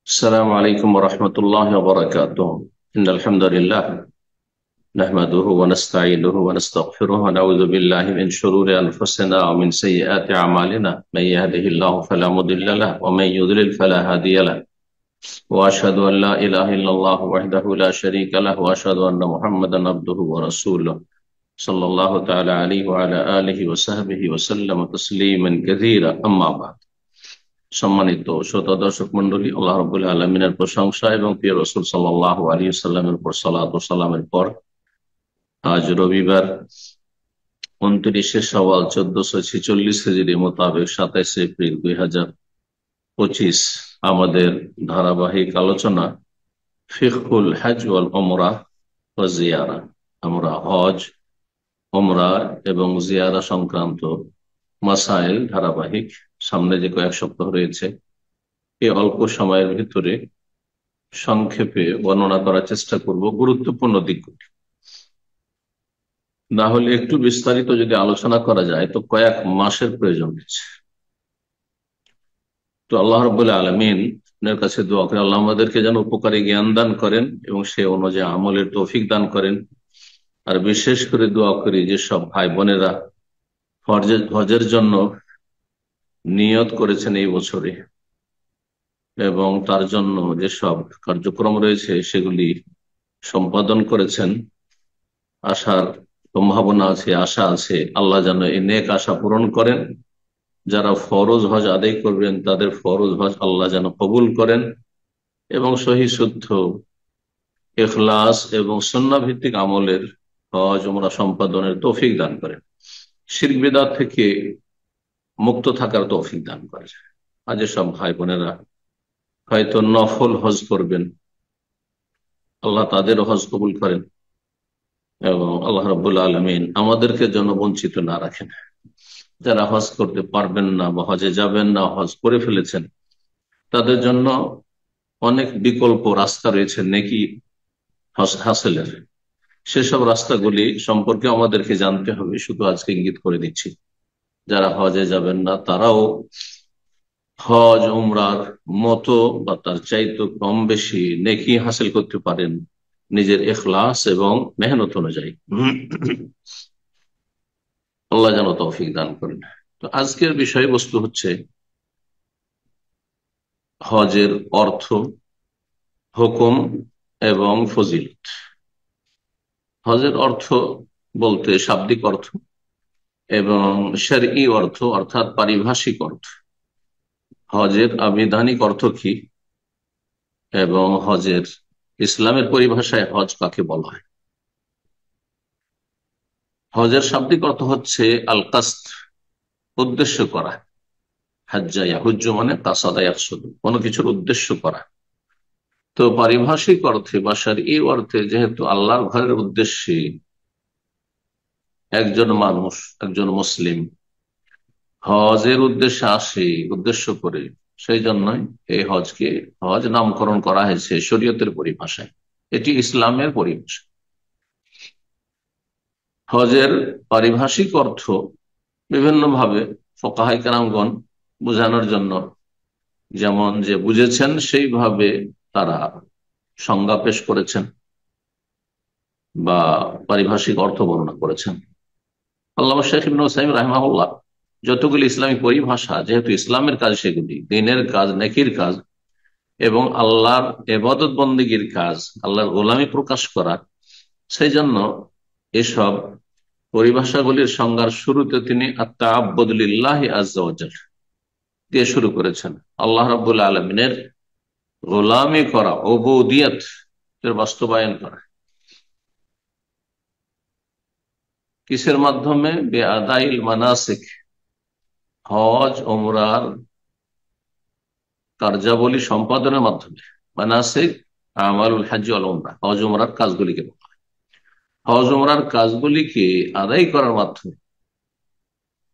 السلام عليكم ورحمة الله وبركاته. إن الحمد لله نحمده ونستعينه ونستغفره ونعوذ بالله من شرور أنفسنا ومن سيئات أعمالنا. من يهده الله فلا مضل له ومن يضلل فلا هادي له. وأشهد أن لا إله إلا الله وحده لا شريك له وأشهد أن محمدا عبده ورسوله صلى الله تعالى عليه وعلى آله وصحبه وسلم تسليما كثيرا. أما بعد। সম্মানিত শ্রোতা দর্শক মন্ডলী, আল্লাহ রাব্বুল আলামিনের প্রশংসা এবং প্রিয় রাসূল সাল্লাল্লাহু আলাইহি ওয়াসাল্লামের উপর সালাত ও সালামের পর আজ রবিবার 29শে শাওয়াল 1446 হিজরি মোতাবেক 27 এপ্রিল 2025 আমাদের ধারাবাহিক আলোচনা ফিকহুল হজ ওয়াল উমরা ওয়া জিয়ারা। আমরা হজ, উমরা এবং জিয়ারা সংক্রান্ত মাসাইল ধারাবাহিক, সামনে যে কয়েক সপ্তাহ রয়েছে এই অল্প সময়ের ভিতরে সংক্ষেপে বর্ণনা করার চেষ্টা করব গুরুত্বপূর্ণ দিকগুলি। না হলে একটু বিস্তারিত যদি আলোচনা করা যায় তো কয়েক মাসের প্রয়োজন হচ্ছে। তো আল্লাহ রাব্বুল আলামিন এর কাছে দোয়া করে আল্লাহ আমাদেরকে যেন উপকারী জ্ঞান দান করেন এবং সে অনুযায়ী আমলের তৌফিক দান করেন। আর বিশেষ করে দোয়া করি যে সব ভাই বোনেরা হজের জন্য নিয়ত করেছেন এই বছরে এবং তার জন্য যেসব কার্যক্রম রয়েছে সেগুলি সম্পাদন করেছেন, আশার সম্ভাবনা আছে, আশা আছে, আল্লাহ যেন এই নেক আশা পূরণ করেন। যারা ফরজ হজ আদায় করবেন তাদের ফরজ হজ আল্লাহ যেন কবুল করেন এবং সহি শুদ্ধ ইখলাস এবং সুন্নাহ ভিত্তিক আমলের হজ উমরা সম্পাদনের তৌফিক দান করেন। শিরক বিদআত থেকে মুক্ত থাকার তৌফিক দান করেন। আজ সব ভাই বোনেরা হয়তো নফল হজ করবেন, আল্লাহ তাদের হজ কবুল করেন এবং আল্লাহ রাব্বুল আলামিন আমাদেরকে যেন বঞ্চিত না রাখেন। যারা হজ করতে পারবেন না বা হজে যাবেন না, হজ করে ফেলেছেন, তাদের জন্য অনেক বিকল্প রাস্তা রয়েছে নেকি হাসিলের। সেসব রাস্তাগুলি সম্পর্কে আমাদেরকে জানতে হবে। শুধু আজকে ইঙ্গিত করে দিচ্ছি, যারা হজে যাবেন না তারাও হজ উমরার মতো বা তার চাইতে কম বেশি নেকি হাসিল করতে পারেন নিজের ইখলাস এবং মেহনত অনুযায়ী। আল্লাহ যেন তৌফিক দান করেন। তো আজকের বিষয়বস্তু হচ্ছে হজের অর্থ, হুকুম এবং ফজিলত। হজের অর্থ বলতে শাব্দিক অর্থ এবং শরঈ অর্থ অর্থাৎ পারিভাষিক অর্থ। হজের আবিধানিক অর্থ কি এবং হজের ইসলামের পরিভাষায় হজ কাকে বলা হয়। হজের শাব্দিক অর্থ হচ্ছে আল কাসদ, উদ্দেশ্য করা। হাজ্জা ইয়াহুজ্জু মানে কাসাদা ইয়াকসুদু, কোনো কিছুর উদ্দেশ্য করা। তো পারিভাষিক অর্থে বা শরঈ অর্থে যেহেতু আল্লাহর ঘরের উদ্দেশ্যে একজন মানুষ, একজন মুসলিম হজের উদ্দেশ্যে আসে, উদ্দেশ্য করে, সেই জন্যই এই হজকে হজ নামকরণ করা হয়েছে শরীয়তের পরিভাষায়। এটি ইসলামের পরিভাষা। হজের পারিভাষিক অর্থ বিভিন্ন ভাবে ফুকাহায়ে কেরামগণ বোঝানোর জন্য যেমন যে বুঝেছেন সেইভাবে তারা সংজ্ঞা পেশ করেছেন বা পারিভাষিক অর্থ বর্ণনা করেছেন। আল্লামা শেখ ইবনে উসাইমিন রাহিমাহুল্লাহ যতগুলি ইসলামী পরিভাষা, যেহেতু ইসলামের কাজ সেগুলি দ্বীনের কাজ, নেকির কাজ এবং আল্লাহর ইবাদত বন্দেগীর কাজ, আল্লাহর গোলামি প্রকাশ করা, সেই জন্য এসব পরিভাষাগুলির সংজ্ঞার শুরুতে তিনি আত-তাআব্বুদু লিল্লাহি আযজা ওয়া জাল দিয়ে শুরু করেছেন। আল্লাহ রাব্বুল আলামিনের গোলামি করা, উবুদিয়ত এর বাস্তবায়ন করা। কিসের মাধ্যমে? বিআদাইল মানাসিক, হজ উমরার কার্যাবলী সম্পাদনের মাধ্যমে। মানাসিক আমালুল হজ ওয়াল উমরা, হজ উমরার কাজগুলিকে বলা হয়। হজ উমরার কাজগুলিকে আদায় করার মাধ্যমে।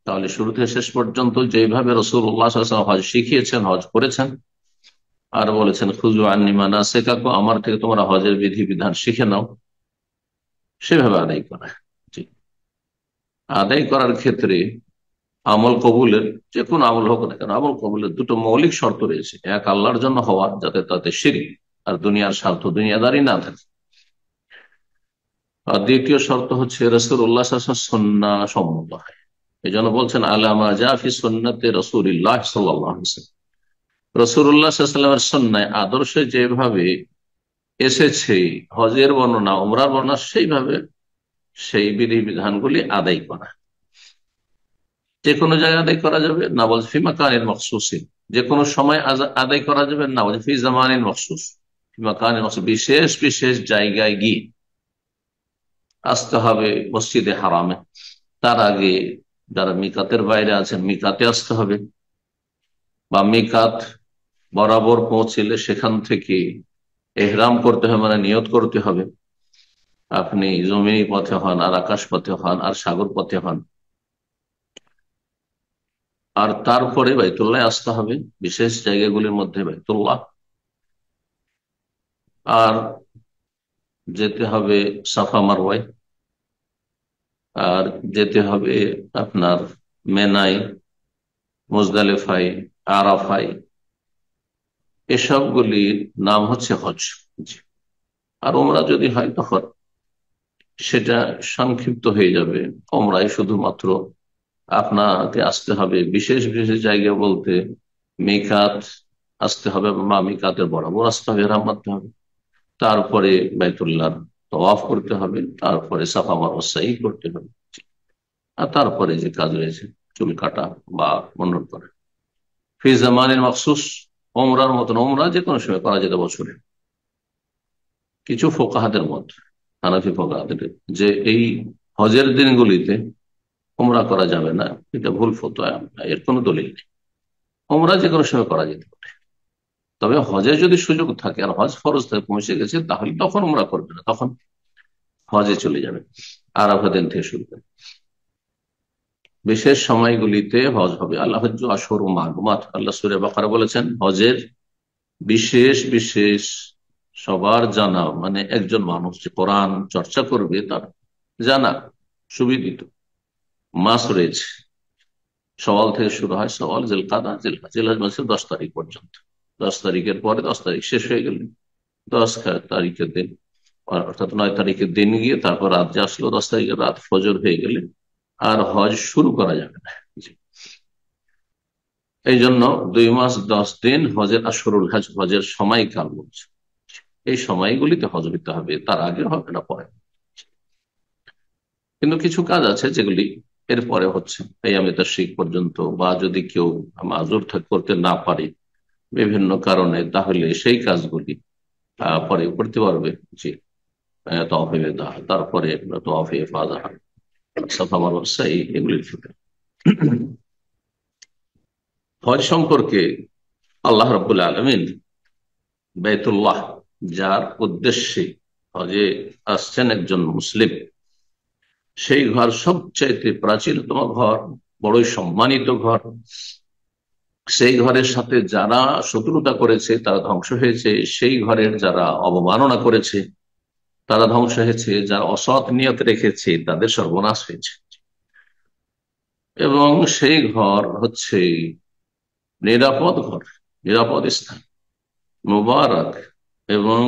তাহলে শুরু থেকে শেষ পর্যন্ত যেভাবে রাসূলুল্লাহ সাল্লাল্লাহু আলাইহি ওয়াসাল্লাম হজ শিখিয়েছেন, হজ করেছেন, আর বলেছেন খুযু আন্নী মানাসিকাকুম, আমার থেকে তোমরা হজের বিধি বিধান শিখে নাও, সেভাবে আদায় করা। আদায় করার ক্ষেত্রে আমল কবুলের, যে কোনো আমল হোক না কেন, আমল কবুলের দুটো মৌলিক শর্ত রয়েছে। এক, আল্লাহর জন্য হওয়া, যাতে তাতে শিরক আর দুনিয়ার স্বার্থ দুনিয়াদারি না থাকে। আর দ্বিতীয় শর্ত হচ্ছে রাসূলুল্লাহ সাল্লাল্লাহু আলাইহি ওয়াসাল্লাম সুন্নাহ সম্মত হয়। এই জন্য বলছেন আলামা যা ফি সুন্নতি রাসূলিল্লাহ সাল্লাল্লাহু আলাইহি ওয়াসাল্লাম, রাসূলুল্লাহ সাল্লাল্লাহু আলাইহি ওয়াসাল্লামের সুন্নাহ আদর্শে যেভাবে এসেছে, হজের বর্ণনা উমরার বর্ণনা, সেইভাবে সেই বিধি বিধানগুলি আদায় করা। যে কোনো জায়গায় আদায় করা যাবে না, বলছে ফি মাকানিন মখসুসিন, যে কোনো সময় আদায় করা যাবে না, বলছে ফি জামানিন মখসুস, ফি মাকানিন মখসুস, বিশেষ বিশেষ জায়গায় গিয়ে আসতে হবে মসজিদে হারামে। তার আগে যারা মিকাতের বাইরে আছেন মিকাতে আসতে হবে, বা মিকাত বরাবর পৌঁছলে সেখান থেকে এহরাম করতে হবে, মানে নিয়ত করতে হবে। আপনি জমিনি পথে হন আর আকাশ পথে হন আর সাগর পথে হন, আর তারপরে বাইতুল্লাহ আসতে হবে, বিশেষ জায়গাগুলির মধ্যে বাইতুল্লাহ। আর যেতে হবে সাফা মারওয়ায়, আর যেতে হবে আপনার মেনাই, মুজদালিফাই, আরাফাই। এসবগুলির নাম হচ্ছে হজ। জি। আর ওমরা যদি হয় তখন সেটা সংক্ষিপ্ত হয়ে যাবে। ওমরায় শুধুমাত্র আপনাকে আসতে হবে বিশেষ বিশেষ জায়গা বলতে মিকাত আসতে হবে, বা মিকাতের বরাবর আসতে হবে, এহরাম বাঁধতে হবে। তারপরে বাইতুল্লাহ তওয়াফ করতে হবে, তারপরে সাফা মারওয়া সাই করতে হবে। আর তারপরে যে কাজ রয়েছে চুল কাটা বা মুন্ডন করা। ফি জামানিন মখসুস, ওমরার মতন ওমরা যে কোনো সময় করা যেতে বছরে। কিছু ফোকাহাদের মত, হানাফি ফোকাহাদের, যে এই হজের দিনগুলিতে ওমরা করা যাবে না, এটা ভুল ফতোয়া, এর কোনো দলিল নেই। ওমরা যে কোনো সময় করা যেতে পারে, তবে হজে যদি সুযোগ থাকে আর হজ ফরজ থেকে পৌঁছে গেছে, তাহলে তখন ওমরা করবে না, তখন হজে চলে যাবে, আরাফা দিন থেকে শুরু করে। বিশেষ সময়গুলিতে হজ হবে। আল্লাহ হজ্জ আশহুর মালুমাত, আল্লাহ সূরা বাকারা বলেছেন হজের বিশেষ বিশেষ সবার জানা, মানে একজন মানুষ যে কোরআন চর্চা করবে তার জানা সুবিদিত মাস রয়েছে। সওয়াল থেকে শুরু হয়, সওয়াল, জিলকাদা, জিলহজ মাসের 10 তারিখ পর্যন্ত। 10 তারিখের পরে 10 তারিখ শেষ হয়ে গেলে 10 তারিখের দিন, অর্থাৎ 9 তারিখের দিন গিয়ে তারপর রাত যে আসলো 10 তারিখের রাত ফজর হয়ে গেলে আর হজ শুরু করা যাবে না। এই জন্য 2 মাস 10 দিন হজের আশহুরুল হজ, হজের সময়কাল বলছে। এই সময়গুলিতে হজ দিতে হবে, তার আগে হবে না, পরে। কিন্তু কিছু কাজ আছে যেগুলি এরপরে হচ্ছে এই আমি তাশরিক পর্যন্ত, বা যদি কেউ মাজুর করতে না পারে বিভিন্ন কারণে, তাহলে সেই কাজগুলি পরে করতে পারবে। জি। তওয়াফে বেদা, তারপরে তওয়াফে ইফাদা, সাফা মারওয়া সাই, এগুলির ক্ষেত্রে। হজ সম্পর্কে আল্লাহ রাব্বুল আলামিন বাইতুল্লাহ, যার উদ্দেশ্যে হজে আসছেন একজন মুসলিম, সেই ঘর সবচাইতে প্রাচীনতম ঘর, বড়ই সম্মানিত ঘর। সেই ঘরের সাথে যারা শত্রুতা করেছে তারা ধ্বংস হয়েছে, সেই ঘরের যারা অবমাননা করেছে তারা ধ্বংস হয়েছে, যারা অসৎ নিয়ত রেখেছে তাদের সর্বনাশ হয়েছে। এবং সেই ঘর হচ্ছে নিরাপদ ঘর, নিরাপদ স্থান, মুবারক, এবং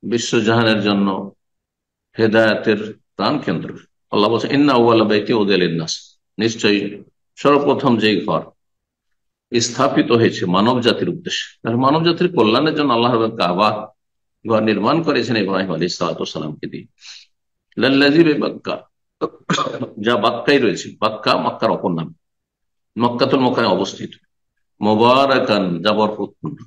বিশ্বজাহানের জন্য হেদায়েতের প্রাণ কেন্দ্র। আল্লাহ বলছে ইন্না আউওয়ালা বাইতি উযিয়া লিন-নাস, নিশ্চয়ই সর্বপ্রথম যেই ঘর স্থাপিত হয়েছে মানব জাতির উদ্দেশ্যে, তাহলে মানব জাতির কল্যাণের জন্য আল্লাহ কাবা ঘর নির্মাণ করেছেন ইব্রাহিম আলাইহিস সালামকে দিয়ে। লাল্লাযী বিবাক্কা, যা বাক্কায় রয়েছে, বাক্কা মক্কার অপর নাম, মক্কাতুল মুকাররমে অবস্থিত, মুবারাকান, যা বরকতপূর্ণ।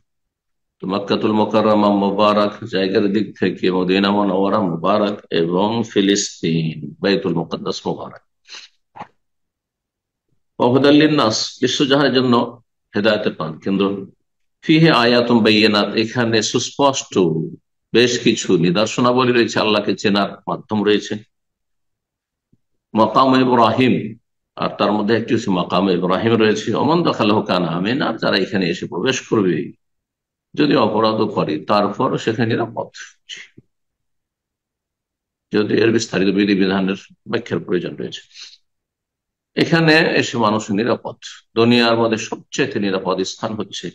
তো মক্কাতুল মুকাররমা মুবারক জায়গার দিক থেকে, মদিনা মুনাওয়ারা মুবারক, এবং ফিলিস্তিন বাইতুল মুকদ্দাস মুবারক। ওয়াহুদাল লিন-নাস, বিশ্বজাহানের জন্য হেদায়েতের প্রাণ কেন্দ্র। ফিহে আয়াতুম বাইয়িনাত, এখানে সুস্পষ্ট বেশ কিছু নিদর্শনাবলী রয়েছে, আল্লাহকে চেনার মাধ্যম রয়েছে। মাকাম ইব্রাহিম, আর তার মধ্যে একটি হচ্ছে মাকাম ইব্রাহিম রয়েছে। ওমান দাখালাহু কানা আমিন, আর যারা এখানে এসে প্রবেশ করবে যদি অপরাধ করে তারপর সেখানে নিরাপদ। যদি এর বিস্তারিত বিধিবিধানের ব্যাখ্যার প্রয়োজন রয়েছে। এখানে এসে মানুষ নিরাপদ, দুনিয়ার মধ্যে সবচেয়ে নিরাপদ স্থান হচ্ছে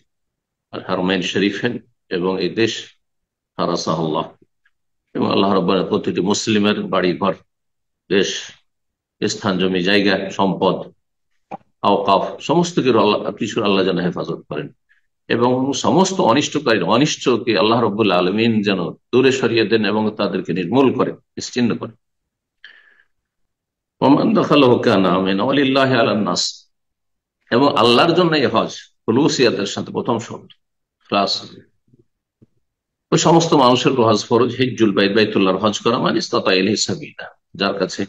হারমাইন শরীফেন এবং এই দেশ হারাসাহুল্লাহ, এবং আল্লাহ রাব্বুল প্রতিটি মুসলিমের বাড়ি ঘর, দেশ, স্থান, জমি জায়গা, সম্পদ, আওকাফ, সমস্ত কিছু আল্লাহ যেন হেফাজত করেন এবং সমস্ত অনিষ্টকে আল্লাহ রাব্বুল আলামিন যেন দূরে সরিয়ে দেন এবং তাদেরকে নির্মূল করে, নিশ্চিহ্ন করে। ওমান দাখালাহু কানা আমিনা ওয়ালিল্লাহি আলান নাস, এবং আল্লাহর জন্য এই হজ খুলুসিয়াতের সাথে প্রথম শর্ত ক্লাস, ওই সমস্ত মানুষের হজ ফরজ, হিজ্জুল বাইত, বাইতুল্লাহর হজ করা, মানে ইসতাতা ইলাইহি সাবিলা, যার কাছে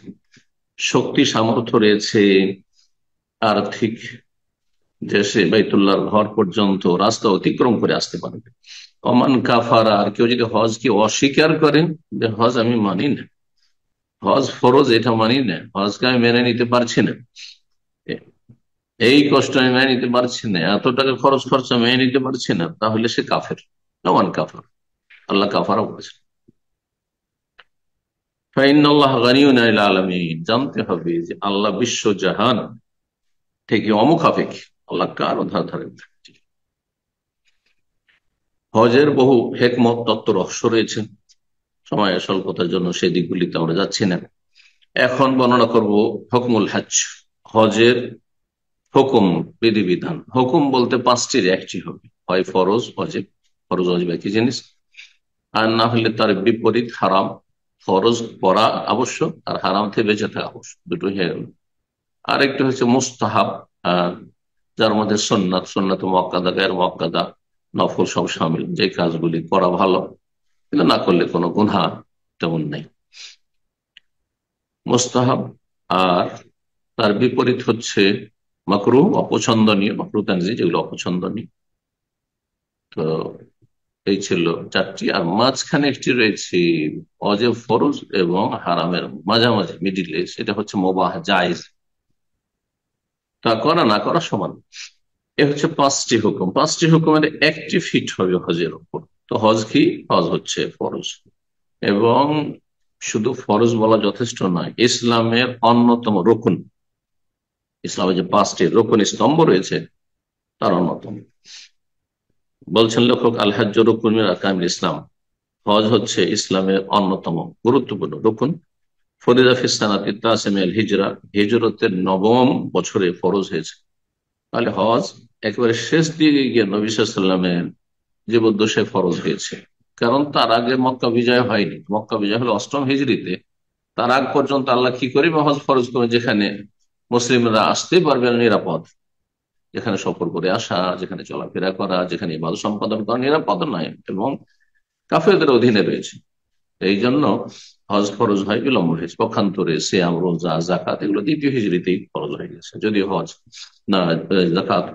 শক্তি সামর্থ্য রয়েছে আর্থিক, যে সে বাইতুল্লাহর ঘর পর্যন্ত রাস্তা অতিক্রম করে আসতে পারবে। ওমান কাফারা, আর কেউ যদি হজকে অস্বীকার করেন, যে হজ আমি মানি না, হজ ফরজ এটা মানি না, হজকে আমি মেনে নিতে পারছি না, এই কষ্ট আমি মেনে নিতে পারছি না, এত টাকা খরচা মেনে নিতে পারছি না, তাহলে সে কাফের। ওমান কাফার, আল্লাহ কাফারা বলেছেন। ফাইনাল্লাহ গানিয়ুন আনিল আলামিন, জানতে হবে যে আল্লাহ বিশ্ব জাহান থেকে অমুখাপেক্ষী, আল্লাহ কারো ধারে। হজের বহু হেকমত, তত্ত্ব, রহস্য রয়েছে, সময় স্বল্পতার জন্য সেই দিকগুলিতে আমরা যাচ্ছি না। এখন বর্ণনা করব হুকমুল হজ, হজের হুকুম, বিধিবিধান। হুকুম বলতে পাঁচটির একটি হবে, হয় ফরজ ওয়াজিব, ফরজ ওয়াজিব একই জিনিস, আর না হলে তার বিপরীত হারাম। ফরজ পড়া আবশ্যক আর হারাম থেকে বেঁচে থাকা আবশ্যক, দুটোই হয়ে গেল। আরেকটি হচ্ছে মুস্তাহাব, যার মধ্যে সুন্নাত মুআক্কাদা, গায়র মুআক্কাদা, নফল সব শামিল, যে কাজগুলি করা ভালো কিন্তু না করলে কোনো গুনাহ তেমন নেই, মুস্তাহাব। আর তার বিপরীত হচ্ছে মাকরুহ, অপছন্দনীয়, মাকরুহ তানজি, যেগুলো অপছন্দনীয়। তো এই ছিল চারটি, আর মাঝখানে একটি রয়েছে ওয়াজিব, ফরজ এবং হারামের মাঝামাঝি, মিডিলে, সেটা হচ্ছে মুবাহ, জায়েজ, তা করা না করা সমান। এ হচ্ছে পাঁচটি হুকুম, পাঁচটি হুকুমের একটি ফিট হবে হজের উপর। তো হজ কি? হজ হচ্ছে ফরজ, এবং শুধু ফরজ বলা যথেষ্ট নয়, ইসলামের অন্যতম রকুন। ইসলামের যে পাঁচটি রকুন স্তম্ভ রয়েছে তার অন্যতম। বলছেন লেখক, আল হজ্জ রুকুন মিন আরকানিল ইসলাম, হজ হচ্ছে ইসলামের অন্যতম গুরুত্বপূর্ণ রকুন। ফরিদা ফিস সানাতি তাসিমিল হিজরা, হিজরতের নবম বছরে ফরজ হয়েছে। তাহলে হজ একেবারে শেষ দিকে গিয়ে নবী সাল্লাল্লাহু আলাইহি ওয়াসাল্লামের জীবদ্দশায় ফরজ হয়েছে, কারণ তার আগে মক্কা বিজয় হয়নি। মক্কা বিজয় হলো অষ্টম হিজরিতে, তার আগ পর্যন্ত আল্লাহ কি করে হজ ফরজ করে, যেখানে মুসলিমরা আসতে পারবে নিরাপদ, যেখানে সফর করে আসা, যেখানে চলাফেরা করা, যেখানে ইবাদত সম্পাদন করা নিরাপদ নয় এবং কাফেরদের অধীনে রয়েছে। এই জন্য হজ ফরজ হয়, বিলম্ব হয়েছে, পক্ষান্তরে সিয়াম, রোজা, জাকাত এগুলো দ্বিতীয় হিজরিতেই ফরজ হয়ে গেছে। যদি হজ না, জাকাত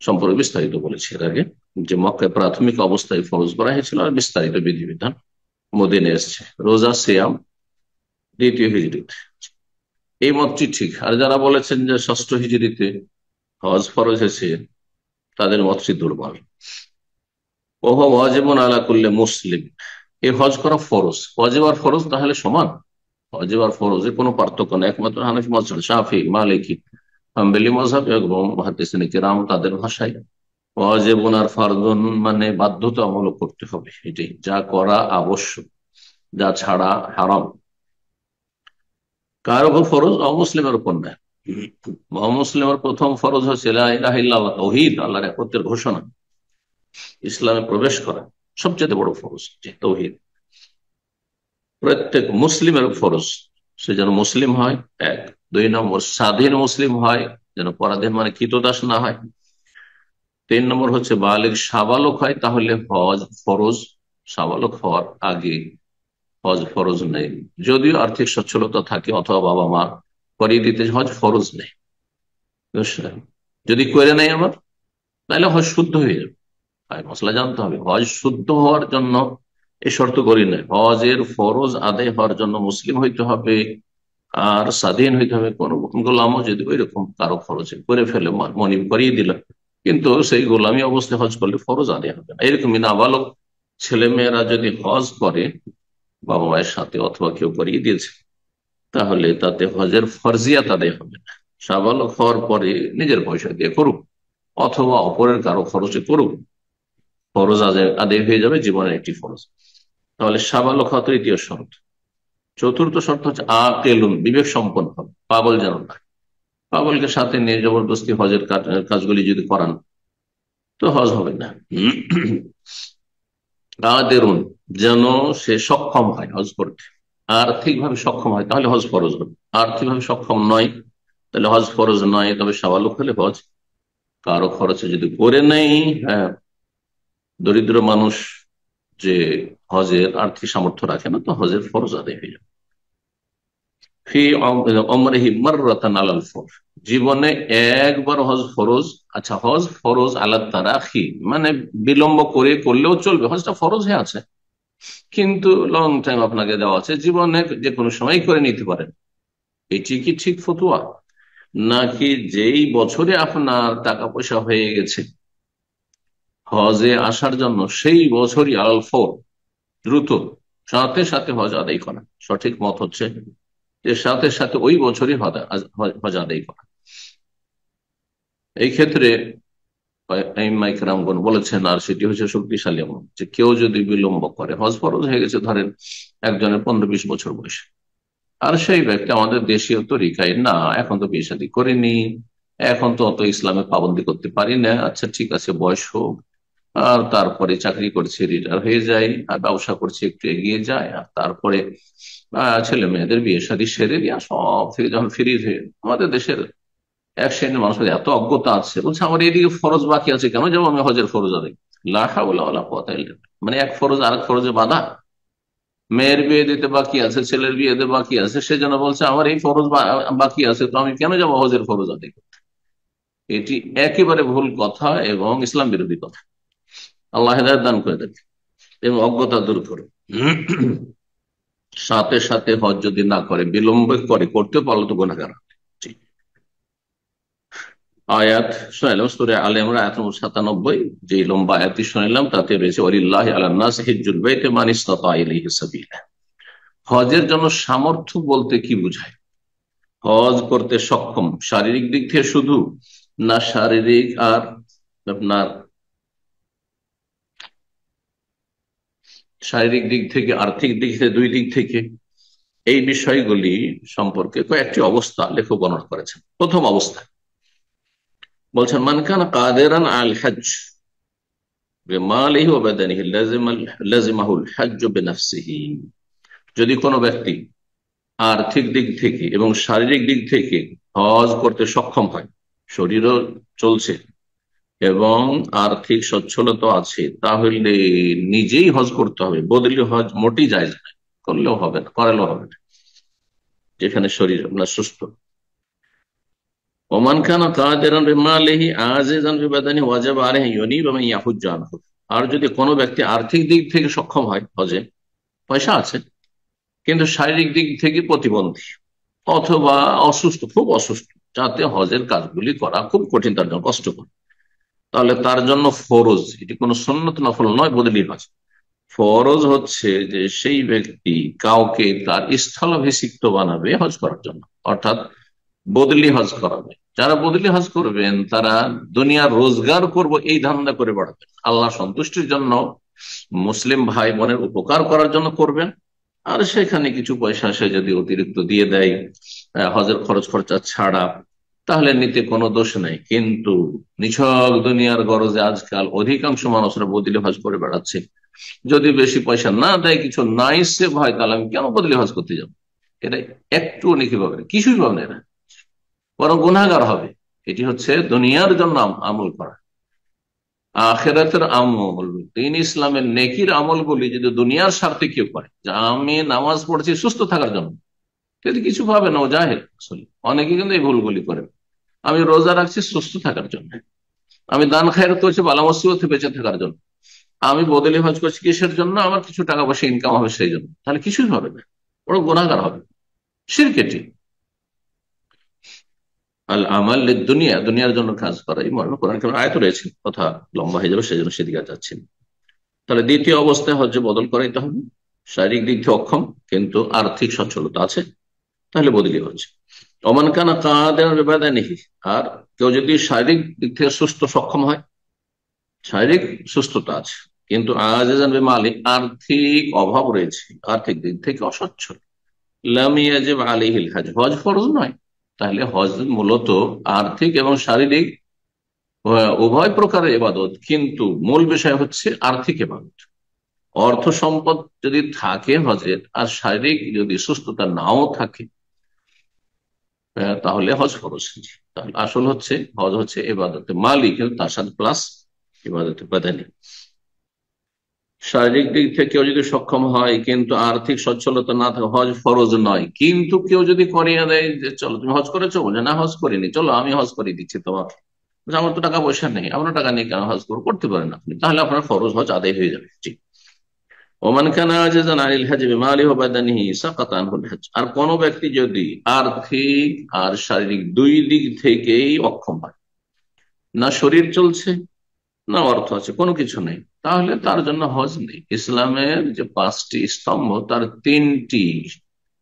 সম্পর্কে বিস্তারিত বলেছি এর আগে, যে মক্কায় প্রাথমিক অবস্থায় ফরজ করা হয়েছিল, আর বিস্তারিত বিধিবিধান মদিনে এসছে। রোজা, সিয়াম দ্বিতীয় হিজরিতে, এই মতটি ঠিক। আর যারা বলেছেন যে ষষ্ঠ হিজরিতে হজ ফরজ হয়েছে, তাদের মতটি দুর্বল। ওহ ওয়াজিবুন আলা কুল্লি মুসলিম, এই হজ করা ফরজ। ওয়াজিব আর ফরজ তাহলে সমান? ওয়াজিব আর ফরজে কোনো পার্থক্য নেই, একমাত্র হানাফি মাযহাব, শাফিঈ, মালিকি, হাম্বলি মাযহাব এবং মুহাদ্দিসিন কিরাম তাদের ভাষায় ওয়াজিবুন আর ফরজুন মানে বাধ্যতামূলক করতে হবে, এটাই, যা করা আবশ্যক, যা ছাড়া হারাম। কার উপর ফরজ? অমুসলিমের উপর নয়। অমুসলিমের প্রথম ফরজ হচ্ছে লা ইলাহা ইল্লাল্লাহ, তাওহীদ, আল্লাহর একত্বের ঘোষণা, ইসলামে প্রবেশ করা সবচেয়ে বড় ফরজ, যে তাওহীদ। প্রত্যেক মুসলিমের ফরজ, সে যেন মুসলিম হয়, এক। দুই নম্বর, স্বাধীন মুসলিম হয়, যেন পরাধীন মানে কৃতদাস না হয়। তিন নম্বর হচ্ছে বালিগ, সাবালক হয়, তাহলে হজ ফরজ। সাবালক হওয়ার আগে হজ ফরজ নেই, যদিও আর্থিক সচ্ছলতা থাকে অথবা বাবা মা করিয়ে দিতে, হজ ফরজ নেই। যদি করে নেই আবার, তাহলে হজ শুদ্ধ হয়ে যাবে। মশলা জানতে হবে, হজ শুদ্ধ হওয়ার জন্য এই শর্ত করি নয়, হজের ফরজ আদায় হওয়ার জন্য মুসলিম হইতে হবে আর স্বাধীন হইতে হবে। কোন গোলামও যদি ওই রকম কারো খরচে করে ফেলে, মনিব করিয়ে দিল, কিন্তু সেই গোলামী অবস্থায় হজ করলে ফরজ আদায় হবে না। এরকমই নাবালক ছেলে মেয়েরা যদি হজ করে, বাবা মায়ের সাথে অথবা কেউ করিয়ে দিয়েছে, তাহলে তাতে হজের ফরজিয়াত আদায় হবে না। সাবালক হওয়ার পরে নিজের পয়সা দিয়ে করুক অথবা অপরের কারো খরচে করুক, ফরজ আদায় আদায় হয়ে যাবে, জীবনের একটি ফরজ। তাহলে সাবালক হওয়া তৃতীয় শর্ত। চতুর্থ শর্ত হচ্ছে আকেলুন, বিবেক সম্পন্ন হবে, পাগল যেন না। পাগলকে সাথে নিয়ে জবরদস্তি হজের কাজগুলি যদি করান তো হজ হবে না। কাদেরুন, যেন সে সক্ষম হয় হজ করতে, আর্থিকভাবে সক্ষম হয়, তাহলে হজ ফরজ হবে। আর্থিকভাবে সক্ষম নয়, তাহলে হজ ফরজ নয়। তবে সাবালক হলে হজ কারো খরচে যদি করে নেই, হ্যাঁ, দরিদ্র মানুষ যে হজের আর্থিক সামর্থ্য রাখে না, তো হজের ফরজ আদায় হয়ে যাবে। ফি অমরিহি মাররাতান আলাল ফরজ, জীবনে একবার হজ ফরজ। আচ্ছা, হজ ফরজ আলাদ তারাখি, মানে বিলম্ব করে করলেও চলবে, হজটা ফরজ হয়ে আছে কিন্তু লং টাইম আপনাকে দেওয়া আছে, জীবনে যে কোনো সময় করে নিতে পারেন, এটি কি ঠিক ফতুয়া? নাকি যেই বছরে আপনার টাকা পয়সা হয়ে গেছে হজে আসার জন্য, সেই বছরই আল ফোর, দ্রুত সাথে সাথে হজ আদায় করা? সঠিক মত হচ্ছে যে সাথে সাথে ওই বছরই হজ আদায় করা। এই ক্ষেত্রে ইমাম বলেছেন, আর সেটি হচ্ছে শক্তিশালী এমন যে কেউ যদি বিলম্ব করে, হজ ফরজ হয়ে গেছে ধরেন একজনের 15-20 বছর বয়সে, আর সেই ব্যক্তি আমাদের দেশীয় তরিকায় না, এখন তো বিয়ে শাদী করিনি, এখন তো অত ইসলামে পাবন্দি করতে পারি না, আচ্ছা ঠিক আছে বয়স হোক, আর তারপরে চাকরি করছে রিটায়ার হয়ে যায়, আর ব্যবসা করছে একটু এগিয়ে যায়, আর তারপরে ছেলে মেয়েদের বিয়ে শাদী সেরে দিয়া সব থেকে যখন ফিরে হয়ে, আমাদের দেশের এক শ্রেণীর মানুষের এত অজ্ঞতা আছে, বলছে আমার এদিকে ফরজ বাকি আছে, কেন যাবো আমি হজের ফরজ আদায়? লা হাওলা ওয়ালা কুওয়াতা ইল্লা বিল্লাহ। মানে এক ফরজ আর এক ফরজে বাধা, মেয়ের বিয়ে দিতে বাকি আছে, ছেলের বিয়ে দিতে বাকি আছে, সেজন্য বলছে আমার এই ফরজ বাকি আছে, তো আমি কেন যাবো হজের ফরজ আদায় করতে? এটি একেবারে ভুল কথা এবং ইসলাম বিরোধী কথা। আল্লাহ হেদায়েত দান করে দেবে এবং অজ্ঞতা দূর করে। সাথে সাথে হজ যদি না করে, বিলম্ব করে, করতে পারলো তো গুনাহগার। আয়াত শুনাইলাম সূরা আলে ইমরান আয়াত নম্বর 97, যে লম্বা আয়াতটি শুনাইলাম তাতে রয়েছে ওয়ালিল্লাহি আলান নাস হিজ্জুল বাইতি মান ইসতাতা ইলাইহি সাবিলা। হজের জন্য সামর্থ্য বলতে কি বোঝায়? হজ করতে সক্ষম শারীরিক দিক থেকে শুধু, না শারীরিক আর আপনার শারীরিক দিক থেকে, আর্থিক দিক থেকে, দুই দিক থেকে? এই বিষয়গুলি সম্পর্কে কয়েকটি অবস্থা লেখক বর্ণনা করেছেন। প্রথম অবস্থা বলছেন, মান কানা কাদিরান আল হজ বিমালিহি ওয়া বাদানিহি লাজিমাহুল হজ্জ বিনাফসিহি। যদি কোনো ব্যক্তি আর্থিক দিক থেকে এবং শারীরিক দিক থেকে হজ করতে সক্ষম হয়, শরীরও চলছে এবং আর্থিক সচ্ছলতা আছে, তাহলে নিজেই হজ করতে হবে, বদলি হজ মোটেই জায়েজ না, করলেও হবে না, করালেও হবে না, যেখানে শরীর আপনার সুস্থ। ওমান কানা কাদিরান বিমালিহি আজিজান বিবাদানি ওয়াজিব আলাইহি ইউনিব মান ইয়াহুজ্জু আনহু। আর যদি কোনো ব্যক্তি আর্থিক দিক থেকে সক্ষম হয়, হজে পয়সা আছে কিন্তু শারীরিক দিক থেকে প্রতিবন্ধী অথবা অসুস্থ, খুব অসুস্থ, যাতে হজের কাজগুলি করা খুব কঠিন, তার জন্য কষ্টকর, তাহলে তার জন্য ফরজ, এটি কোনো সুন্নত নফল নয়, বদলি হজ। ফরজ হচ্ছে যে সেই ব্যক্তি কাউকে তার স্থলাভিষিক্ত বানাবে হজ করার জন্য, অর্থাৎ বদলি হজ করাবে। যারা বদলি হজ করবেন তারা দুনিয়ার রোজগার করব এই ধান্দা করে বেড়াবেন, আল্লাহ সন্তুষ্টির জন্য, মুসলিম ভাই বোনের উপকার করার জন্য করবেন। আর সেখানে কিছু পয়সা সে যদি অতিরিক্ত দিয়ে দেয় হজের খরচ খরচা ছাড়া, তাহলে নিতে কোনো দোষ নেই। কিন্তু নিছক দুনিয়ার গরজে আজকাল অধিকাংশ মানুষরা বদলি হজ করে বেড়াচ্ছে, যদি বেশি পয়সা না দেয়, কিছু নাই সে ভয়, তাহলে আমি কেন বদলি হজ করতে যাবো? এটা একটু নাকি পাবে না, কিছুই পাবে না, এরা বরং গুনাহগার হবে। এটি হচ্ছে দুনিয়ার জন্য আমল করা। আখেরাতের আমল, দিন ইসলামের নেকির আমল বলি যদি দুনিয়ার স্বার্থে কেউ করে, যে আমি নামাজ পড়ছি সুস্থ থাকার জন্য, কিন্তু কিছু পাবে না, ও জাহেল আসলে। অনেকে কিন্তু এই ভুলগুলি করে, আমি রোজা রাখছি সুস্থ থাকার জন্য, আমি দান খায়রাত করছি বালা মুসিবতে বেঁচে থাকার জন্য, আমি বদলি হজ করছি কিসের জন্য? আমার কিছু টাকা পয়সা ইনকাম হবে সেই জন্য, তাহলে কিছুই হবে না, বড় গুনাহগার হবে। শিরক এটি। আল আমাল দুনিয়া, দুনিয়ার জন্য কাজ করা, এই মর্মে কোরআন কারীমে আয়াত রয়েছে, কথা লম্বা হয়ে যাবে সেজন্য সেদিকে যাচ্ছি না। তাহলে দ্বিতীয় অবস্থায় হজ্জে বদল করাইতে হবে, শারীরিক দিক থেকে অক্ষম কিন্তু আর্থিক সচ্ছলতা আছে, তাহলে বদলি হচ্ছে। ওমান কানা কাদেরান বিবাদানিহি, আর কেউ যদি শারীরিক দিক থেকে সুস্থ সক্ষম হয়, শারীরিক সুস্থতা আছে কিন্তু আজিজান বিমালি, আর্থিক অভাব রয়েছে, আর্থিক দিক থেকে অসচ্ছল, লাম ইয়াজিব আলাইহিল হজ, হজ ফরজ নয়। তাহলে হজ মূলত আর্থিক এবং শারীরিক উভয় প্রকারের ইবাদত, কিন্তু মূল বিষয় হচ্ছে আর্থিক ইবাদত। অর্থ সম্পদ যদি থাকে হজের, আর শারীরিক যদি সুস্থতা নাও থাকে, তাহলে হজ ফরজ। তাহলে আসল হচ্ছে হজ হচ্ছে ইবাদতে মালি, কিন্তু তার সাথে প্লাস ইবাদতে বাদানি। শারীরিক দিক থেকে কেউ যদি সক্ষম হয় কিন্তু আর্থিক সচ্ছলতা না থাকে, হজ ফরজ নয়। কিন্তু কেউ যদি করিয়ে দেয় যে চলো তুমি হজ করেছো, বলে না হজ করিনি, চলো আমি হজ করিয়ে দিচ্ছি তোমাকে, আমার তো টাকা পয়সা নেই, আপনার টাকা নেই কেন হজ করতে পারেন আপনি, তাহলে আপনার ফরজ হজ আদায় হয়ে যাবে। জি। ওমান কানা আজিজান আনিল হজ বিমালিহি ওয়া বাদানিহি সাকাতা আনহুল হজ, আর কোন ব্যক্তি যদি আর্থিক আর শারীরিক দুই দিক থেকেই অক্ষম হয়, না শরীর চলছে না অর্থ আছে, কোনো কিছু নেই, তাহলে তার জন্য হজ নেই। ইসলামের যে 5টি স্তম্ভ, তার 3টি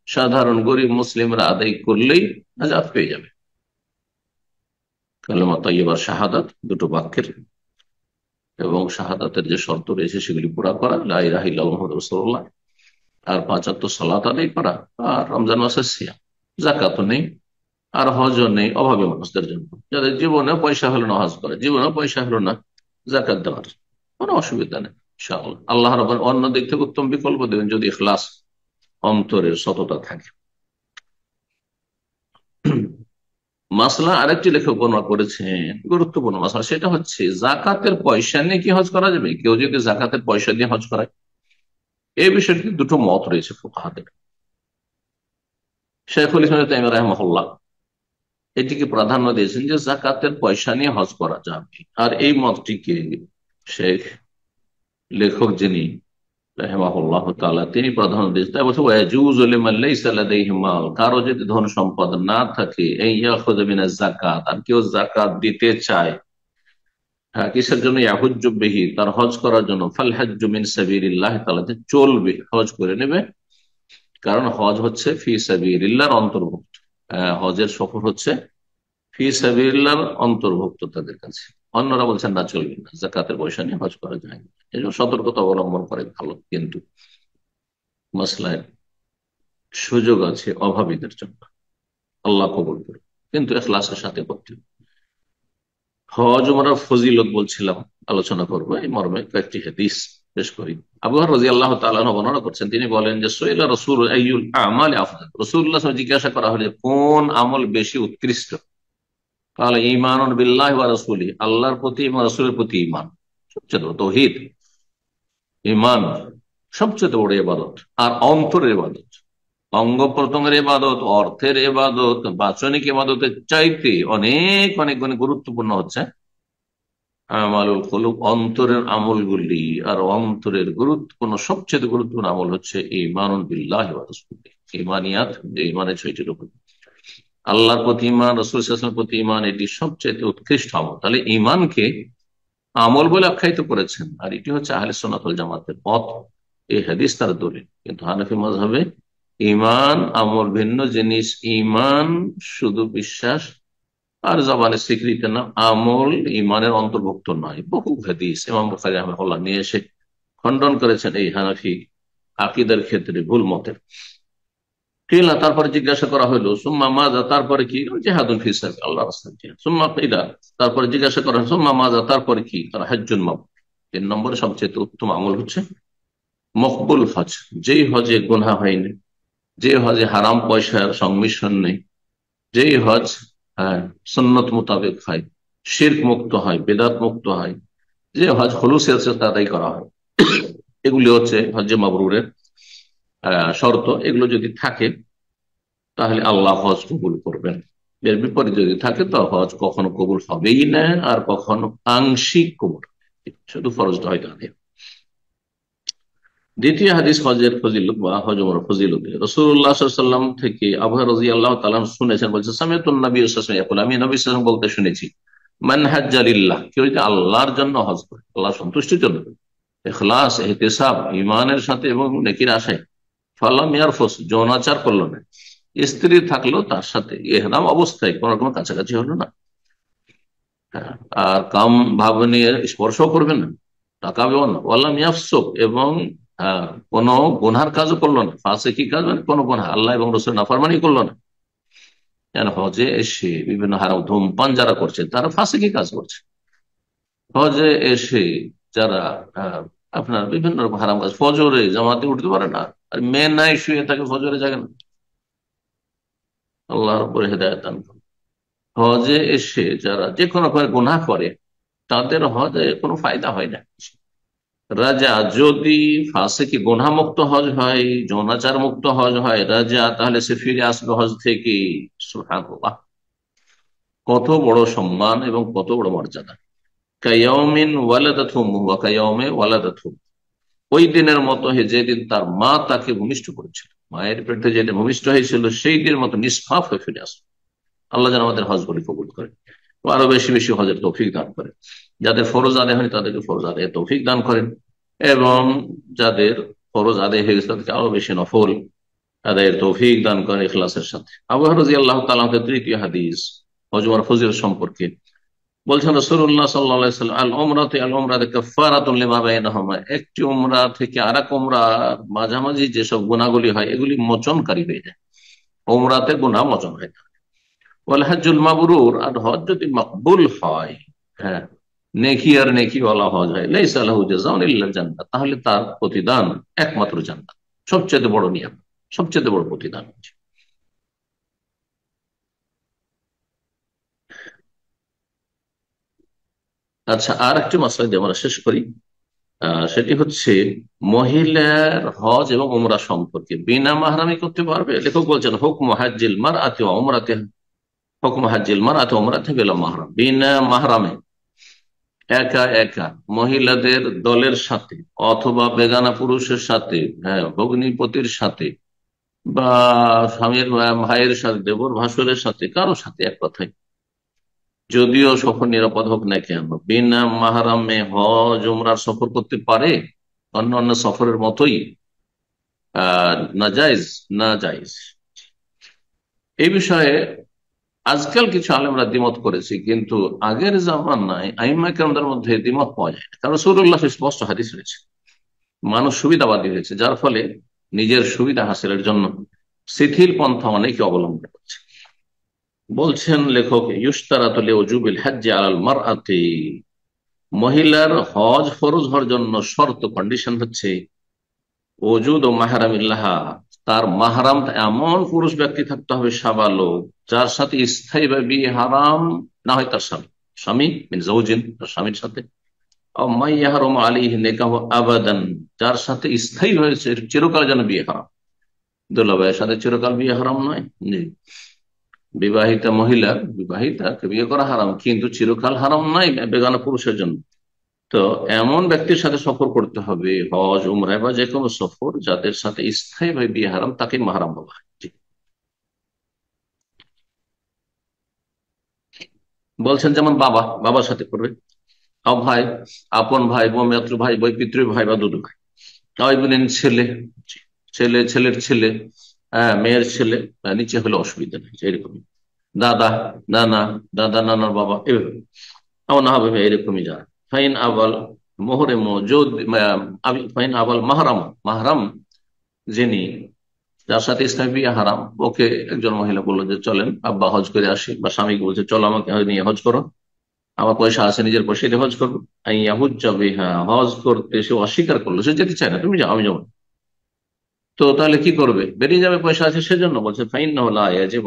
সাধারণ গরিব মুসলিমরা আদায় করলেই নাজাত পেয়ে যাবে। কালেমা তাইয়্যিবা, শাহাদাত, দুটো বাক্যের, এবং শাহাদাতের যে শর্ত রয়েছে সেগুলি পুরা করা, লা ইলাহা ইল্লাল্লাহ মুহাম্মাদুর রাসূলুল্লাহ, আর 5 ওয়াক্ত সালাত আদায় করা, আর রমজান মাসের সিয়াম। যাকাতও নেই আর হজও নেই অভাবী মানুষদের জন্য, যাদের জীবনে পয়সা হলো না হজ করে, জীবনে পয়সা হলো না যাকাত দেওয়ার, কোনো অসুবিধা নেই ইনশাআল্লাহ। আল্লাহ রাব্বুল অন্য দিক থেকে উত্তম বিকল্প দেবেন যদি ইখলাস, অন্তরের সততা থাকে। মাসলা আরেকটি লেখক বর্ণনা করেছেন, গুরুত্বপূর্ণ মাসলা, সেটা হচ্ছে জাকাতের পয়সা নিয়ে কি হজ করা যাবে? কেউ যদি জাকাতের পয়সা দিয়ে হজ করায়, এই বিষয়টি দুটো মত রয়েছে ফুকাহাদের। শাইখুল ইসলাম ইবনে তাইমিয়া রাহিমাহুল্লাহ এটিকে প্রাধান্য দিয়েছেন যে জাকাতের পয়সা নিয়ে হজ করা যাবে, আর এই মতটিকে শেখ লেখক যিনি রাহিমাহুল্লাহ তাআলা তিনি প্রাধান্য দিয়েছেন। তাই বলছে ওয়াজুজু লিমান লাইসা লাদাইহি মাল, কারো যদি ধন সম্পদ না থাকে, এই ইয়াখুযু মিনাজ যাকাত, আর কেউ যাকাত দিতে চায়, হ্যাঁ কিসের জন্য? ইয়াহুজ্জু বিহি, তার হজ করার জন্য, ফাল হাজ্জু মিন সাবিলিল্লাহ, তাআলা চলবে, হজ করে নেবে, কারণ হজ হচ্ছে ফি সাবিলিল্লাহর অন্তর্ভুক্ত। হজের সফর হচ্ছে ফি সাবিলিল্লাহর অন্তর্ভুক্ত তাদের কাছে। অন্যরা বলছেন না, চলবে না, যাকাতের পয়সা নিয়ে হজ করা যায় না। এই জন্য সতর্কতা অবলম্বন করে ভালো, কিন্তু মাসলায় সুযোগ আছে অভাবীদের জন্য, আল্লাহ কবুল করে, কিন্তু ইখলাসের সাথে করতে হবে। হজ ওমরার ফজিলত বলছিলাম, আলোচনা করবো এই মর্মে কয়েকটি হাদিস পেশ করি। আবু হুরায়রা রাদিয়াল্লাহু তাআলা আনহু বর্ণনা করছেন, তিনি বলেন যে সুইলা রাসূল আইয়ুল আমাল আফদাল, রাসূলুল্লাহ সাল্লাল্লাহু আলাইহি ওয়াসাল্লাম জিজ্ঞাসা করা হলো কোন আমল বেশি উৎকৃষ্ট? তাহলে ঈমানুন বিল্লাহি ওয়া রাসূলিহি, আল্লাহর প্রতি এবং রাসূলের প্রতি ঈমান সবচেয়ে বড়, তাওহীদ ঈমান সবচেয়ে বড় ইবাদত, আর অন্তরের ইবাদত, অঙ্গ প্রত্যঙ্গের ইবাদত, অর্থের ইবাদত, বাচনিক ইবাদতের চাইতে অনেক অনেক অনেক গুরুত্বপূর্ণ হচ্ছে আমালুল কুলুব, অন্তরের আমলগুলি। আর অন্তরের গুরুত্বপূর্ণ, সবচেয়ে গুরুত্বপূর্ণ আমল হচ্ছে ঈমানুন বিল্লাহি ওয়া রাসূলিহি, ঈমানিয়াত, যে ঈমানের 6টির উপর, আল্লাহর প্রতি ঈমান, রাসূল সাল্লাল্লাহু আলাইহি ওয়াসাল্লামের প্রতি ঈমান, এটি সবচেয়ে উৎকৃষ্ট আমল। তাহলে ঈমানকে আমল বলে আখ্যায়িত করেছেন, আর এটি হচ্ছে আহলে সুন্নাত ওয়াল জামাতের পথ, এই হাদিস তার দলিল। কিন্তু হানাফি মাযহাবে ঈমান আমল ভিন্ন জিনিস। ঈমান শুধু বিশ্বাস আর জবানের স্বীকৃতি না, আমল ঈমানের অন্তর্ভুক্ত নয়। বহু হাদিস ইমাম বুখারী রাহিমাহুল্লাহ নিয়ে এসে খণ্ডন করেছেন এই হানাফি আকীদার ক্ষেত্রে ভুল মতের। কিলা, তারপরে জিজ্ঞাসা করা হলো সুম্মা মাজা, তারপরে কি? জিহাদুন ফি সাবিল আল্লাহর রাস্তায় জিহাদ। সুম্মা কিলা, তারপরে জিজ্ঞাসা করা হলো সুম্মা মাজা, তারপরে কি? তার হজ্জুন মাবরুর, 3 নম্বরে সবচেয়ে উত্তম আমল হচ্ছে মকবুল হজ, যেই হজে গুনাহ হয়নি, যে হজে হারাম পয়সার সংমিশ্রণ নেই, যেই হজ সুন্নত মোতাবেক হয়, শিরক মুক্ত হয়, বেদাত মুক্ত হয়, যে হজ খুলুসের সাথে আদায় করা হয়, এগুলি হচ্ছে হজ্জে মাবরুরের শর্ত। এগুলো যদি থাকে তাহলে আল্লাহ হজ কবুল করবেন। এর বিপরীত যদি থাকে তো হজ কখনো কবুল হবেই না, আর কখনো আংশিক কবুল, শুধু ফরজটা হয়তো আদায়। দ্বিতীয় হাদিস হজের ফজিলত বা হজ ওমরার ফজিলত, রাসূলুল্লাহ সাল্লাল্লাহু আলাইহি ওয়াসাল্লাম থেকে আবু হুরায়রা রাদিয়াল্লাহু তাআলা শুনেছেন, বলছেন সামিতুন নবী সাল্লাল্লাহু আলাইহি ওয়াসাল্লাম, আমি নবী সাল্লাল্লাহু আলাইহি ওয়াসাল্লাম বলতে শুনেছি, মান হাজ্জা লিল্লাহ, কেউ যদি আল্লাহর জন্য হজ করে, আল্লাহর সন্তুষ্টির জন্য, ইখলাস ইহতিসাব ইমানের সাথে এবং নেকির আশায়, ফালাম ইয়ারফুস যৌনাচার করলো না, স্ত্রী থাকলো তার সাথে ইহরাম অবস্থায় কোন রকম কাছাকাছি হলো না, হ্যাঁ, আর কাম ভাব নিয়ে স্পর্শ করবে না, তাকাবেও না, ওয়াল্লাম ইয়াফসুক এবং কোন গুনহার কাজও করলো না, ফাসিকি কাজ মানে কোন গুনহা, আল্লাহ এবং রসুল নাফরমানি করলো না। কেন হজে এসে বিভিন্ন হারাম ধূমপান যারা করছে তারা ফাসিকি কাজ করছে। হজে এসে যারা আহ, আপনার বিভিন্ন রকম হারাম কাজ, ফজরে জামাতে উঠতে পারে না, আর মেয়ে নাই শুয়ে থাকে ফজরে জাগে না, আল্লাহর উপরে হেদায়েত দান করুন। হজে এসে যারা যে কোনো রকমের গুনাহ করে তাদের হজে কোনো ফায়দা হয় না। রাজা যদি ফাসিকি গুনাহ মুক্ত হজ হয়, যৌনাচার মুক্ত হজ হয় রাজা, তাহলে সে ফিরে আসবে হজ থেকে। সুবহানাল্লাহ, কত বড় সম্মান এবং কত বড় মর্যাদা। কায়াউমিন ওয়ালাদাতহু ওয়া কায়াউমে ওয়ালাদাতহু, ওই দিনের মতো যেদিন তার মা তাকে ভূমিষ্ঠ করেছিল, মায়ের পেটে যেদিন ভূমিষ্ঠ হয়েছিল সেই দিনের মতো নিষ্পাপ হয়ে ফিরে আসবে। আল্লাহ যেন আমাদের হজগুলি কবুল করে, আরো বেশি বেশি হজের তৌফিক দান করেন। যাদের ফরজ আদায় হয়নি তাদেরকে ফরজ আদায় তৌফিক দান করেন, এবং যাদের ফরজ আদায় হয়ে গেছে তাদেরকে আরো বেশি নফল আদায়ের তৌফিক দান করেন ইখলাসের সাথে। আবু হুরায়রা রাদিয়াল্লাহু তাআলা তৃতীয় হাদিস হজ ওয়ার ফজিলত সম্পর্কে বলছেন, রাসূলুল্লাহ সাল্লাল্লাহু আলাইহি ওয়াসাল্লাম, আল উমরাতু কাফফারাতুন লিমা বাইনাহুমা, একটি উমরা থেকে আরেক উমরা মাঝামাঝি যেসব গুনাহগুলি হয় এগুলি মোচনকারী হয়ে যায়, উমরাতে গুনাহ মোচন হয়। ওয়াল হজ্জুল মাবরুর, আর হজ যদি মকবুল হয়, হ্যাঁ, নেকি আর নেকি ওয়ালা হজ হয়, লাইসা লাহু জাযাউন ইল্লা জান্নাত, তাহলে তার প্রতিদান একমাত্র জান্নাত। সবচেয়ে বড় নিয়াম, সবচেয়ে বড় প্রতিদান। আচ্ছা, আর একটি মাসলা দিয়ে আমরা শেষ করি, সেটি হচ্ছে মহিলার হজ এবং উমরা সম্পর্কে বিনা মাহরামি করতে পারবে। লেখক বলছেন, হুকম হাজ্জিল মারআতি ওয়া উমরাতি, হুকম হাজ্জিল মারআতি ওয়া উমরাতি বিলা মাহরাম, বিনা মাহরামে একা একা মহিলাদের দলের সাথে অথবা বেগানা পুরুষের সাথে, হ্যাঁ, ভগ্নিপতির সাথে বা স্বামীর ভাইয়ের সাথে, দেবর ভাসুরের সাথে, কারো সাথে, এক কথায় যদিও সফর নিরাপদ হোক না কেন, বিনা মাহরামে হজ উমরার সফর করতে পারে, অন্য অন্য সফরের মতোই না জায়েজ, না জায়েজ। এই বিষয়ে আজকাল কিছু আলেমরা দ্বিমত করেছে, কিন্তু আগের জামানায় আইম্মা কেরামদের মধ্যে দ্বিমত পাওয়া যায় না, কারণ রাসূলুল্লাহ স্পষ্ট হাদিস রয়েছে। মানুষ সুবিধাবাদী হয়েছে, যার ফলে নিজের সুবিধা হাসিলের জন্য শিথিল পন্থা অনেকে অবলম্বন করছে। বলছেন লেখক, ইউশতারাতু লিউজুবিল হজ্জি আলাল মারআতি, মহিলার হজ ফরজ হওয়ার জন্য শর্ত, কন্ডিশন হচ্ছে ওজুদ ও মাহরামিল্লাহা, তার মাহরাম এমন পুরুষ ব্যক্তি থাকতে হবে, সাবালক, যার সাথে স্থায়ী বা বিয়ে হারাম না হয় তার স্বামী, স্বামী মিন জাওজিন, তার স্বামীর সাথে, মাইয়াহরুম আলাইহি নিকাহু আবাদান, যার সাথে স্থায়ী হয়েছে চিরকাল যেন বিয়ে হারাম। দুলাভাইয়ের সাথে চিরকাল বিয়ে হারাম নয়, জি, বিবাহিতা মহিলা বিবাহিতাকে বিয়ে করা হারাম, কিন্তু চিরকাল হারাম নয় বেগানা পুরুষের জন্য। তো এমন ব্যক্তির সাথে সফর করতে হবে হজ উমরায় বা যে কোনো সফর, যাদের সাথে স্থায়ীভাবে বিয়ে হারাম, তাকে মাহারাম বলা হয়। জি। বলছেন যেমন বাবা, বাবার সাথে করবে, ভাই, আপন ভাই, বোমাত্র ভাই, বই পিতৃ ভাই বা দুধ ভাই, তাই বলেন ছেলে, জি, ছেলে, ছেলের ছেলে, হ্যাঁ, মেয়ের ছেলে, নিচে হলে অসুবিধা নেই, এরকমই দাদা, নানা, দাদা নানার বাবা, এভাবে এমন না হবে এরকমই যারা ফাইন আবাল মোহরে মজুদ, ফাইন আবাল মাহরাম, মাহরাম যিনি, যার সাথে ইসলামী বিয়ে হারাম, ওকে একজন মহিলা বললো যে চলেন আব্বা হজ করে আসি, বা স্বামীকে বলছে চলো আমাকে নিয়ে হজ করো, আমার পয়সা আছে নিজের পয়সা দিয়ে হজ করবো, হ্যাঁ, হজ করতে সে অস্বীকার করলো, সে যেতে চায় না, তুমি যাও আমি যাবো না। তো তাহলে কি করবে? বেরিয়ে যাবে, পয়সা আছে সেজন্য। বলছে ফাইন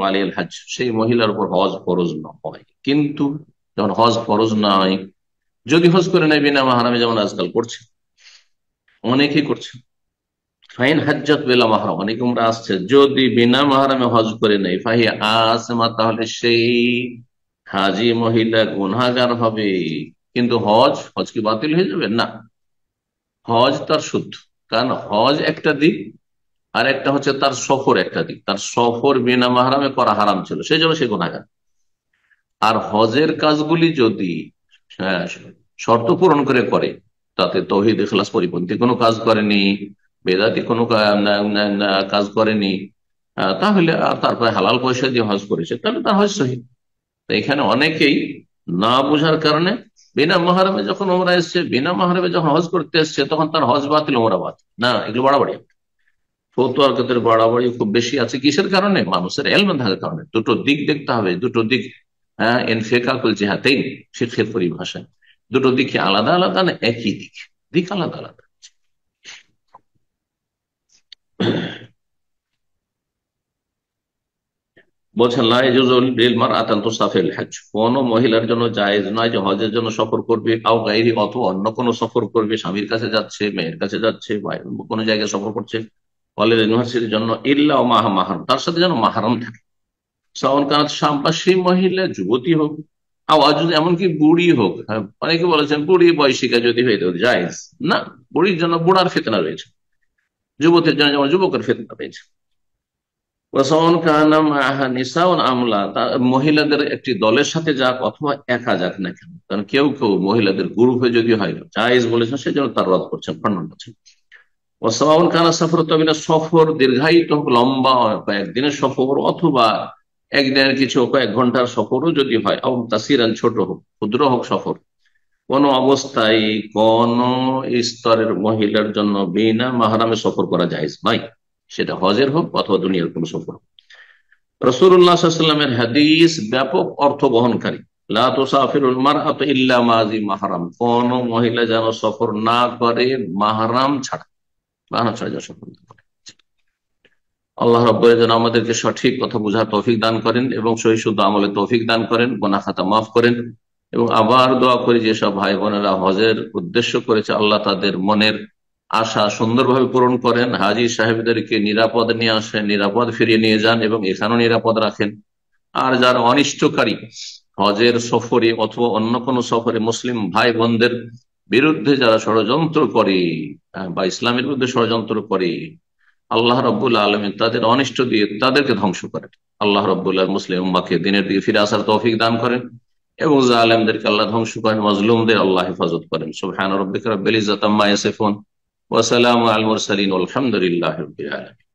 আলিয়াল হজ, সেই মহিলার উপর হজ ফরজ না হয়। কিন্তু যখন হজ ফরজ নয়, যদি হজ করে নেয় বিনা মাহারামে, যেমন আজকাল করছে, অনেকেই করছে, ফাইন হাজ্জাত বেলা মাহরাম, অনেক উমরা আসছে, যদি বিনা মাহরামে হজ করে নেই, ফাহি আসমা, তাহলে সেই হাজি মহিলা গুনাহগার হবে। কিন্তু হজ, হজ কি বাতিল হয়ে যাবে? না, হজ তার শুদ্ধ, কারণ হজ একটা দিক, আর একটা হচ্ছে তার সফর একটা দিক, তার সফর বিনা মাহরামে করা হারাম ছিল, সেই জন্য সে গুনাহগার। আর হজের কাজগুলি যদি শর্ত পূরণ করে করে, তাতে তৌহিদ ইখলাস পরিপন্থী কোনো কাজ করেনি, বেদাতি কোনো কাজ করেনি, তাহলে আর তারপরে হালাল পয়সা দিয়ে হজ করেছে, তাহলে তার হজ সহি। তো এখানে অনেকেই না বোঝার কারণে বিনা মাহরামে যখন ওমরা এসছে, বিনা মাহরামে যখন হজ করতে এসছে, তখন তার হজ বাতিল ওমরা বাতিল। না, এগুলো বাড়াবাড়ি। ফতুয়ার ক্ষেত্রে বাড়াবাড়ি খুব বেশি আছে। কিসের কারণে? মানুষের এলম থাকার কারণে। দুটো দিক দেখতে হবে, দুটো দিক। হ্যাঁ, এনফেকাকুল জিহাতাইন শিক্ষের পরিভাষায় দুটো দিক আলাদা আলাদা না একই দিক? দিক আলাদা আলাদা। বলছেন কোন মহিলার জন্য জায়েজ নয় যে হজের জন্য সফর করবে, আও গাইরি অথবা অন্য কোনো সফর করবে, স্বামীর কাছে যাচ্ছে, মেয়ের কাছে যাচ্ছে, বা কোনো জায়গায় সফর করছে কলেজ ইউনিভার্সিটির জন্য, ইল্লা মাহারাম, তার সাথে যেন মাহারাম থাকে। শ্রাবণ কানাত শাম, বা সেই মহিলা যুবতী হোক, আওয়াজ যদি এমনকি বুড়ি হোক। হ্যাঁ, অনেকে বলেছেন বুড়ি বয়সিকা যদি হয়ে যাবে জায়েজ। না, বুড়ির জন্য বুড়ার ফিতনা রয়েছে, যুবতীর জন্য যেমন যুবকের ফিতনা রয়েছে। মহিলাদের একটি দলের সাথে যাক অথবা একা যাক না কেন, কারণ কেউ কেউ মহিলাদের গ্রুপে যদি হয় জায়েজ বলেছেন, সেজন্য তার রদ করছেন, খণ্ডন করছেন। ওয়াসাওয়াউন কানা সফর, তবে না সফর দীর্ঘায়িত হোক, লম্বা কয়েকদিনের সফর, অথবা একদিনের কিছু কয়েক ঘন্টার সফরও যদি হয়, তাসিরান ছোট হোক, ক্ষুদ্র হোক সফর, কোন অবস্থায় কোন স্তরের মহিলার জন্য বিনা মাহরামে সফর করা জায়েজ নয়, সেটা হজের হোক অথবা দুনিয়ার কোন সফর। রাসূলুল্লাহ সাল্লাল্লাহু আলাইহি ওয়াসাল্লামের হাদিস ব্যাপক অর্থ বহনকারী। লা তুসাফিরুল মারআতু ইল্লা মাযি মাহরাম, কোন মহিলা যেন সফর না করে মাহরাম ছাড়া, মাহরাম ছাড়া যেন সফর না করে। আল্লাহ রাব্বুল যেন আমাদেরকে সঠিক কথা বোঝার তৌফিক দান করেন এবং সহি শুদ্ধ আমলের তৌফিক দান করেন, গুনাহ খাতা মাফ করেন। এবং আবার দোয়া করি যেসব ভাই বোনেরা হজের উদ্দেশ্য করেছে, আল্লাহ তাদের মনের আশা সুন্দরভাবে পূরণ করেন, হাজী সাহেবদেরকে নিরাপদ নিয়ে আসেন, নিরাপদ ফিরিয়ে নিয়ে যান এবং এখানেও নিরাপদ রাখেন। আর যারা অনিষ্টকারী হজের সফরে অথবা অন্য কোনো সফরে মুসলিম ভাই বোনদের বিরুদ্ধে যারা ষড়যন্ত্র করে, বা ইসলামের বিরুদ্ধে ষড়যন্ত্র করে, আল্লাহ রাব্বুল আলামিন তাদের অনিষ্ট দিয়ে তাদেরকে ধ্বংস করেন। আল্লাহ রাব্বুল আলামিন মুসলিম উম্মাহকে দিনের দিকে ফিরে আসার তৌফিক দান করেন এবং জালেমদেরকে আল্লাহ ধ্বংস করেন, মাজলুমদের আল্লাহ হেফাজত করেন। সুবহান রাব্বিকা রাব্বিল ইজ্জাতি আম্মা ইয়াসিফুন ওয়া সালামু আলাল মুরসালিন ওয়ালহামদুলিল্লাহি রাব্বিল আলামিন।